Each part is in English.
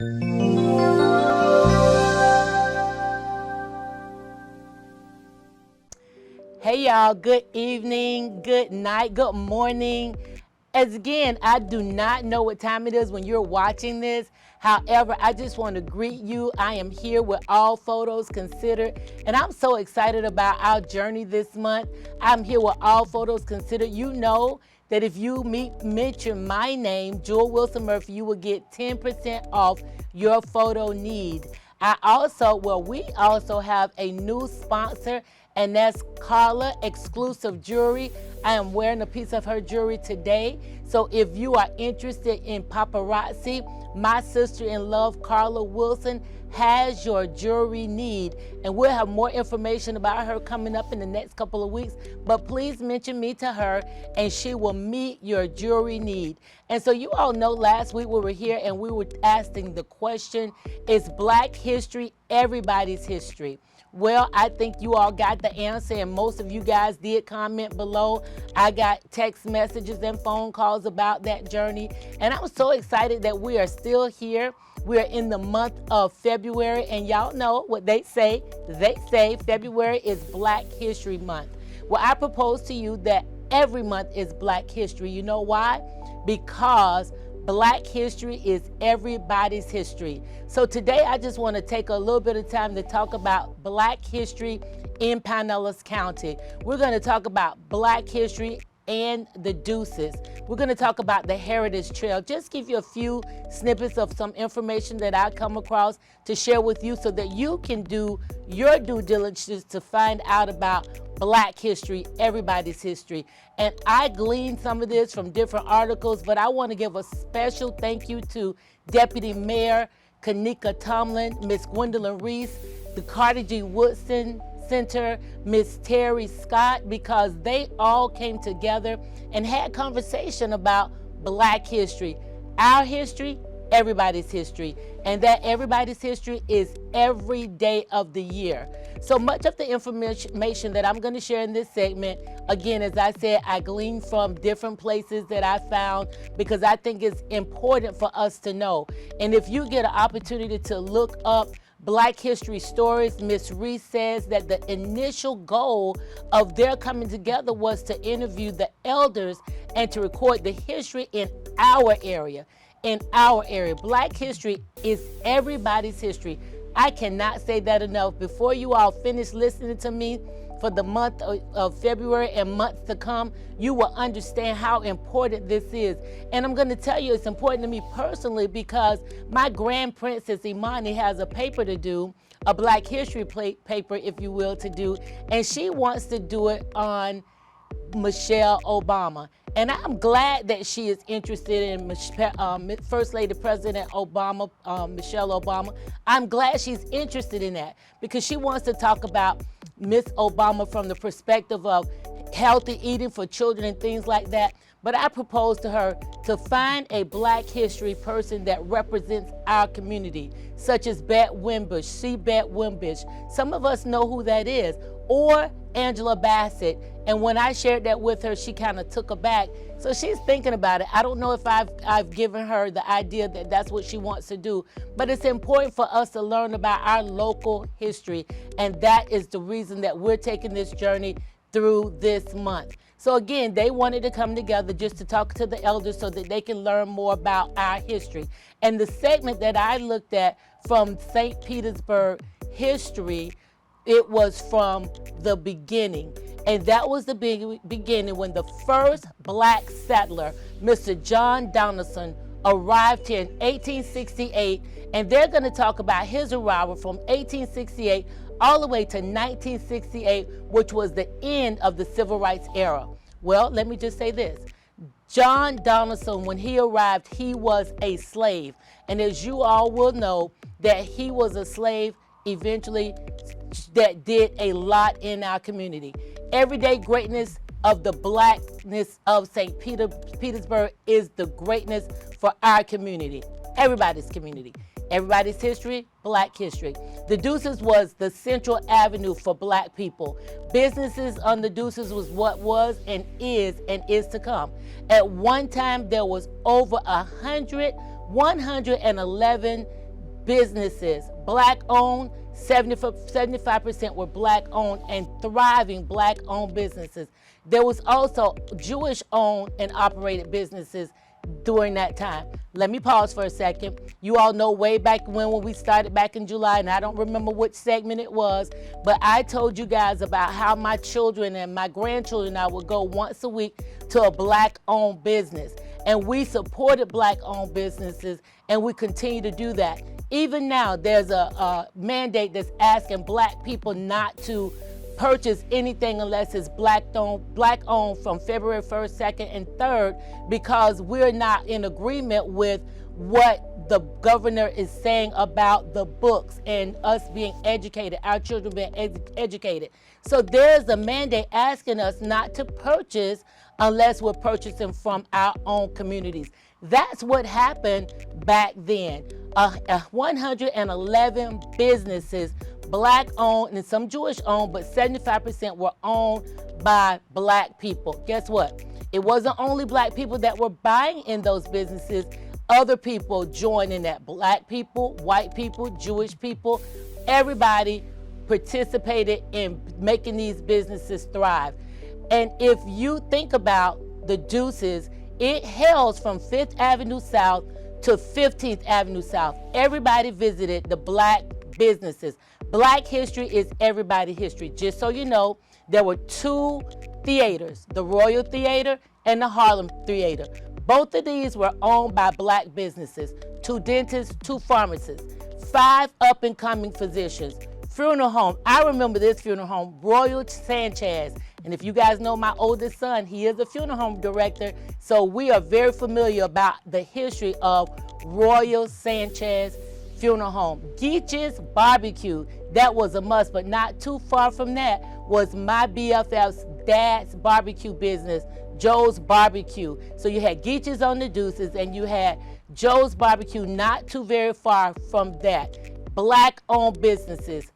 Hey y'all, good evening, good night, good morning. As again, I do not know what time it is when you're watching this. However, I just want to greet you. I am here with All Photos Considered, and I'm so excited about our journey this month. I'm here with All Photos Considered. You know that if you mention my name, Jewel Wilson Murphy, you will get 10% off your photo need. We also have a new sponsor, and that's Carla Exclusive Jewelry. I am wearing a piece of her jewelry today. So if you are interested in paparazzi, my sister-in-law, Carla Wilson, has your jewelry need. And we'll have more information about her coming up in the next couple of weeks. But please mention me to her, and she will meet your jewelry need. And so you all know last week we were here and we were asking the question, is Black history everybody's history? Well, I think you all got the answer, and most of you guys did comment below. I got text messages and phone calls about that journey, and I'm so excited that we are still here. We're in the month of February, and y'all know what they say. They say February is Black History Month. Well, I propose to you that every month is Black History. You know why? Because Black history is everybody's history. So today I just want to take a little bit of time to talk about Black history in Pinellas County. We're going to talk about Black history and the Deuces. We're going to talk about the Heritage Trail. Just give you a few snippets of some information that I come across to share with you so that you can do your due diligence to find out about Black history, everybody's history. And I gleaned some of this from different articles, but I want to give a special thank you to Deputy Mayor Kanika Tomlin, Miss Gwendolyn Reese, the Carter G. Woodson Center, Miss Terry Scott, because they all came together and had conversation about Black history, our history, everybody's history, and that everybody's history is every day of the year. So much of the information that I'm going to share in this segment, again, as I said, I gleaned from different places that I found because I think it's important for us to know. And if you get an opportunity to look up Black history stories, Miss Reese says that the initial goal of their coming together was to interview the elders and to record the history in our area. In our area, Black history is everybody's history. I cannot say that enough. Before you all finish listening to me for the month of February and months to come, you will understand how important this is. And I'm going to tell you it's important to me personally because my grand princess Imani has a paper to do, a Black history paper, if you will, to do, and she wants to do it on Michelle Obama. And I'm glad that she is interested in First Lady President Obama, Michelle Obama. I'm glad she's interested in that because she wants to talk about Miss Obama from the perspective of healthy eating for children and things like that. But I propose to her to find a Black history person that represents our community, such as Bet Wimbush, C. Bet Wimbush. Some of us know who that is, or Angela Bassett. And when I shared that with her, she kind of took aback. So she's thinking about it. I don't know if I've given her the idea that that's what she wants to do, but it's important for us to learn about our local history. And that is the reason that we're taking this journey through this month. So again, they wanted to come together just to talk to the elders so that they can learn more about our history. And the segment that I looked at from Saint Petersburg history, it was from the beginning. And that was the beginning when the first Black settler, Mr. John Donaldson, arrived here in 1868. And they're going to talk about his arrival from 1868 all the way to 1968, which was the end of the Civil Rights era. Well, let me just say this. John Donaldson, when he arrived, he was a slave. And as you all will know, that he was a slave eventually that did a lot in our community. Everyday greatness of the Blackness of Saint Petersburg is the greatness for our community, everybody's community. Everybody's history, Black history. The Deuces was the central avenue for Black people. Businesses on the Deuces was what was and is to come. At one time, there was over 111 businesses, black owned, 75% were black owned and thriving black owned businesses. There was also Jewish owned and operated businesses during that time. Let me pause for a second. You all know way back when we started back in July, and I don't remember which segment it was, but I told you guys about how my children and my grandchildren and I would go once a week to a black owned business. And we supported black owned businesses, and we continue to do that. Even now, there's a mandate that's asking black people not to purchase anything unless it's black owned from February 1st, 2nd, and 3rd, because we're not in agreement with what the governor is saying about the books and us being educated, our children being educated. So there's a mandate asking us not to purchase unless we're purchasing from our own communities. That's what happened back then. 111 businesses, black owned and some Jewish owned, but 75% were owned by black people. Guess what? It wasn't only black people that were buying in those businesses. Other people joined in that. Black people, white people, Jewish people, everybody participated in making these businesses thrive. And if you think about the Deuces, it hails from 5th Avenue South to 15th Avenue South. Everybody visited the black businesses. Black history is everybody's history. Just so you know, there were 2 theaters, the Royal Theater and the Harlem Theater. Both of these were owned by black businesses. 2 dentists, 2 pharmacists, 5 up-and-coming physicians. Funeral home, I remember this funeral home, Royal Sanchez. And if you guys know my oldest son, he is a funeral home director. So we are very familiar about the history of Royal Sanchez Funeral Home. Geech's Barbecue, that was a must, but not too far from that was my BFF's dad's barbecue business, Joe's Barbecue. So you had Geech's on the Deuces and you had Joe's Barbecue not too very far from that. Black owned businesses.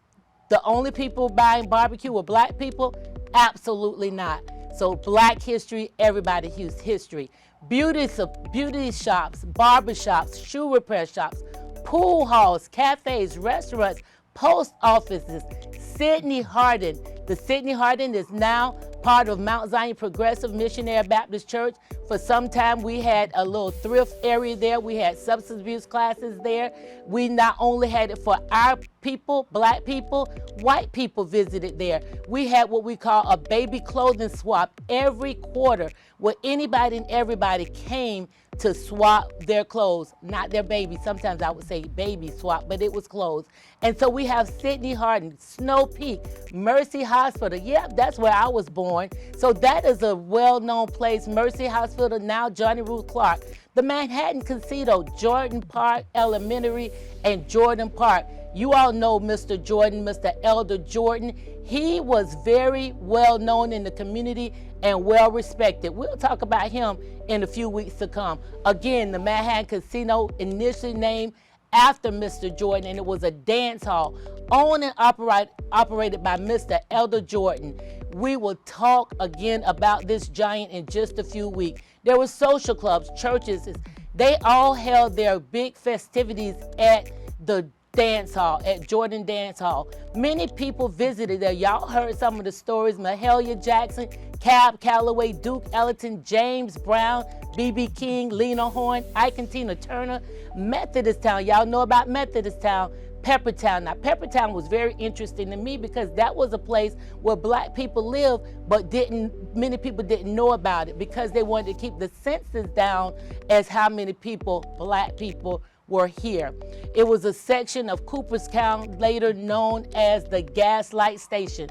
The only people buying barbecue were black people? Absolutely not. So black history, everybody's history. Beauty shops, barber shops, shoe repair shops, pool halls, cafes, restaurants, post offices. Sidney Hardin. The Sidney Hardin is now part of Mount Zion Progressive Missionary Baptist Church. For some time, we had a little thrift area there. We had substance abuse classes there. We not only had it for our people, black people, white people visited there. We had what we call a baby clothing swap every quarter, where anybody and everybody came to swap their clothes, not their baby. Sometimes I would say baby swap, but it was clothes. And so we have Sidney Hardin, Snow Peak, Mercy Hospital. Yep, that's where I was born. So that is a well-known place. Mercy Hospital, now Johnny Ruth Clark. The Manhattan Casino, Jordan Park Elementary and Jordan Park. You all know Mr. Jordan, Mr. Elder Jordan. He was very well known in the community and well respected. We'll talk about him in a few weeks to come. Again, the Manhattan Casino, initially named after Mr. Jordan, and it was a dance hall owned and operated by Mr. Elder Jordan. We will talk again about this giant in just a few weeks. There were social clubs, churches. They all held their big festivities at the dance hall, at Jordan Dance Hall. Many people visited there. Y'all heard some of the stories. Mahalia Jackson, Cab Calloway, Duke Ellington, James Brown, B.B. King, Lena Horne, Ike and Tina Turner. Methodist Town, y'all know about Methodist Town. Peppertown. Now, Peppertown was very interesting to me because that was a place where black people lived, but many people didn't know about it because they wanted to keep the census down as how many people, black people, were here. It was a section of Cooperstown, later known as the Gaslight Station,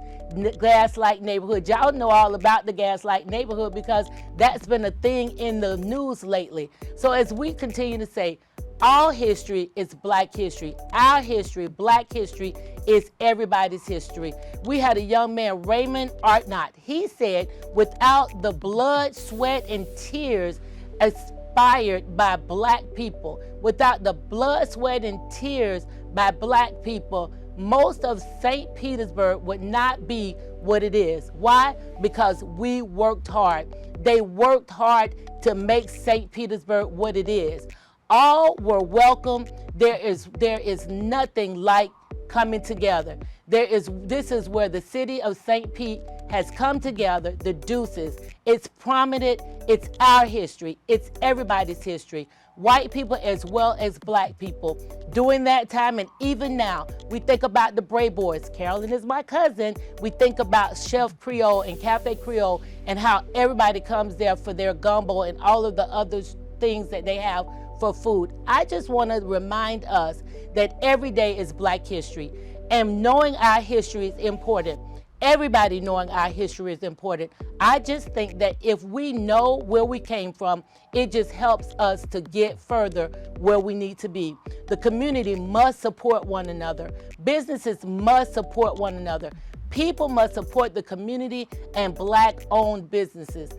Gaslight Neighborhood. Y'all know all about the Gaslight Neighborhood because that's been a thing in the news lately. So as we continue to say, all history is black history. Our history, black history, is everybody's history. We had a young man, Raymond Artnott. He said, without the blood, sweat, and tears inspired by black people, without the blood, sweat, and tears by black people, most of Saint Petersburg would not be what it is. Why? Because we worked hard. They worked hard to make Saint Petersburg what it is. All were welcome. There is nothing like coming together. This is where the city of St. Pete has come together, the Deuces. It's prominent, it's our history, it's everybody's history. White people as well as black people. During that time and even now, we think about the Bray Boys. Carolyn is my cousin. We think about Chef Creole and Cafe Creole and how everybody comes there for their gumbo and all of the other things that they have for food. I just want to remind us that every day is Black History, and knowing our history is important. Everybody knowing our history is important. I just think that if we know where we came from, it just helps us to get further where we need to be. The community must support one another. Businesses must support one another. People must support the community and Black-owned businesses.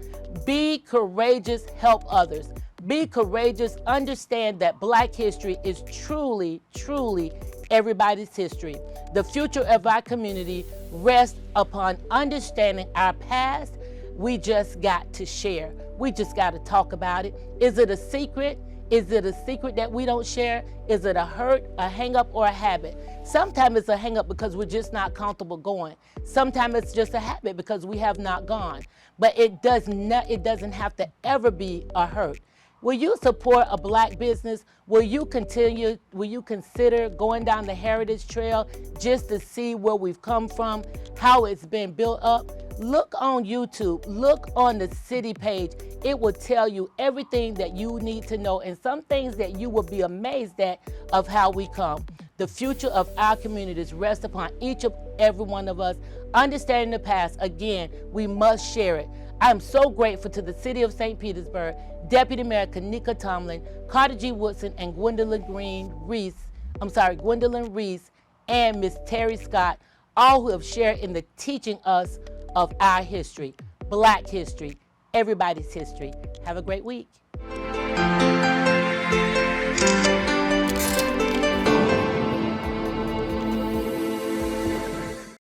Be courageous, help others. Be courageous, understand that Black history is truly, truly everybody's history. The future of our community rests upon understanding our past. We just got to share. We just got to talk about it. Is it a secret? Is it a secret that we don't share? Is it a hurt, a hang up, or a habit? Sometimes it's a hang up because we're just not comfortable going. Sometimes it's just a habit because we have not gone. But it doesn't have to ever be a hurt. Will you support a Black business? Will you consider going down the Heritage Trail just to see where we've come from, how it's been built up? Look on YouTube, look on the city page. It will tell you everything that you need to know and some things that you will be amazed at of how we come. The future of our communities rests upon each of every one of us. Understanding the past, again, we must share it. I am so grateful to the city of Saint Petersburg, Deputy Mayor Kanika Tomlin, Carter G. Woodson, and Gwendolyn Reese, and Miss Terry Scott, all who have shared in the teaching us of our history, Black history, everybody's history. Have a great week.